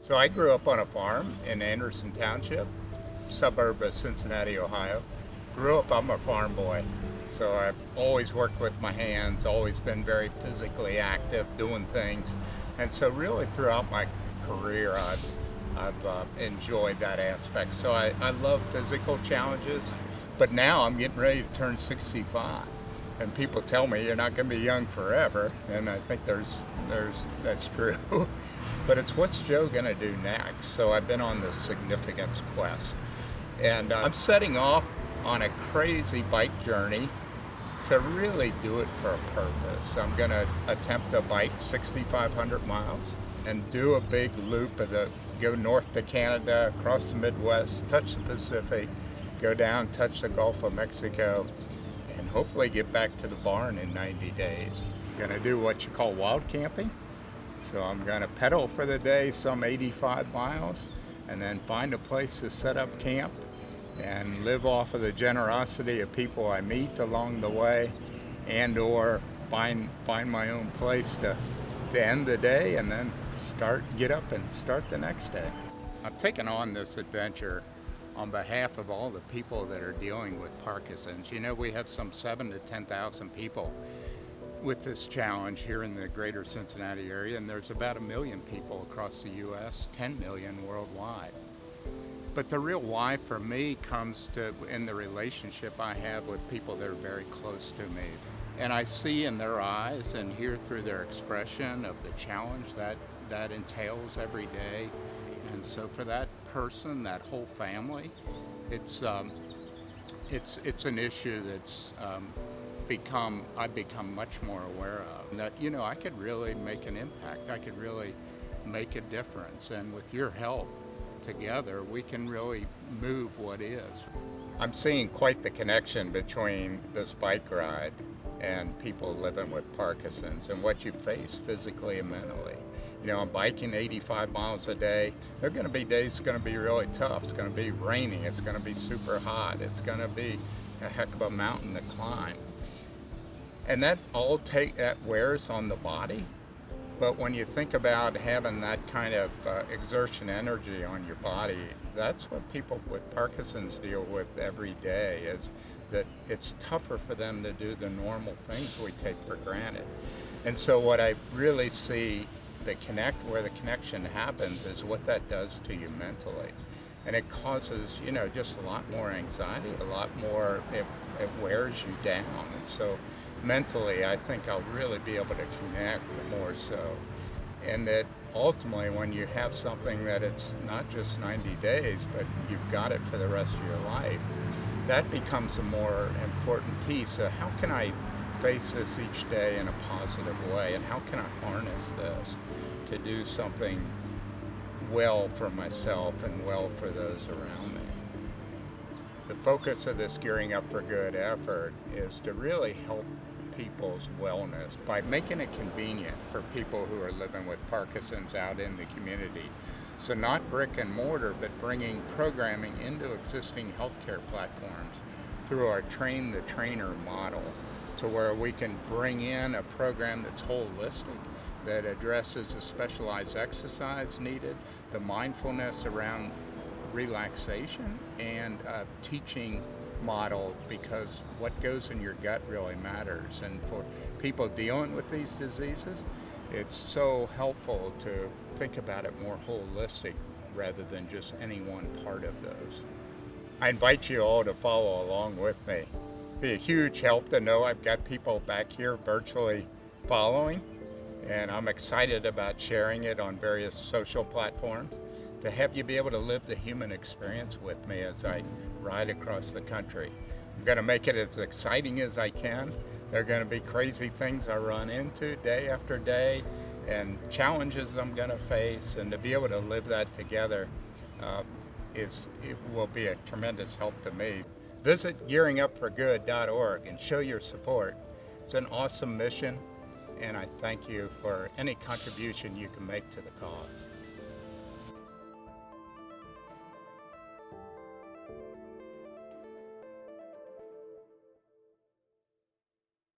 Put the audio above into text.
So I grew up on a farm in Anderson Township, suburb of Cincinnati, Ohio. Grew up, I'm a farm boy. So I've always worked with my hands, always been very physically active, doing things. And so really throughout my career, I've enjoyed that aspect. So I love physical challenges, but now I'm getting ready to turn 65. And people tell me you're not going to be young forever, and I think that's true. But it's what's Joe going to do next? So I've been on this significance quest, and I'm setting off on a crazy bike journey to really do it for a purpose. I'm going to attempt to bike 6,500 miles and do a big loop go north to Canada, across the Midwest, touch the Pacific, go down, touch the Gulf of Mexico, and hopefully get back to the barn in 90 days. I'm going to do what you call wild camping. So I'm going to pedal for the day, some 85 miles, and then find a place to set up camp and live off of the generosity of people I meet along the way, and or find my own place to end the day and then get up and start the next day. I've taken on this adventure on behalf of all the people that are dealing with Parkinson's. You know, we have some 7,000 to 10,000 people with this challenge here in the greater Cincinnati area, and there's about 1 million people across the U.S., 10 million worldwide. But the real why for me comes in the relationship I have with people that are very close to me. And I see in their eyes and hear through their expression of the challenge that entails every day. And so for that person, that whole family, it's an issue that's I've become much more aware of. That, you know, I could really make an impact. I could really make a difference. And with your help together, we can really move what is. I'm seeing quite the connection between this bike ride and people living with Parkinson's and what you face physically and mentally. You know, I'm biking 85 miles a day. There are going to be days it's going to be really tough. It's going to be raining. It's going to be super hot. It's going to be a heck of a mountain to climb. And that wears on the body. But when you think about having that kind of exertion energy on your body, that's what people with Parkinson's deal with every day, is that it's tougher for them to do the normal things we take for granted. And so what I really see where the connection happens is what that does to you mentally. And it causes, you know, just a lot more anxiety, a lot more, it wears you down. And so mentally, I think I'll really be able to connect more so. And that ultimately, when you have something that it's not just 90 days, but you've got it for the rest of your life, that becomes a more important piece of how can I face this each day in a positive way, and how can I harness this to do something well for myself and well for those around me. The focus of this Gearing Up for Good effort is to really help people's wellness by making it convenient for people who are living with Parkinson's out in the community. So not brick and mortar, but bringing programming into existing healthcare platforms through our Train the Trainer model, to where we can bring in a program that's holistic, that addresses the specialized exercise needed, the mindfulness around relaxation, and a teaching model, because what goes in your gut really matters. And for people dealing with these diseases, it's so helpful to think about it more holistic rather than just any one part of those. I invite you all to follow along with me. It'd be a huge help to know I've got people back here virtually following, and I'm excited about sharing it on various social platforms to have you be able to live the human experience with me as I ride across the country. I'm going to make it as exciting as I can. There are going to be crazy things I run into day after day, and challenges I'm going to face, and to be able to live that together it will be a tremendous help to me. Visit gearingupforgood.org and show your support. It's an awesome mission, and I thank you for any contribution you can make to the cause.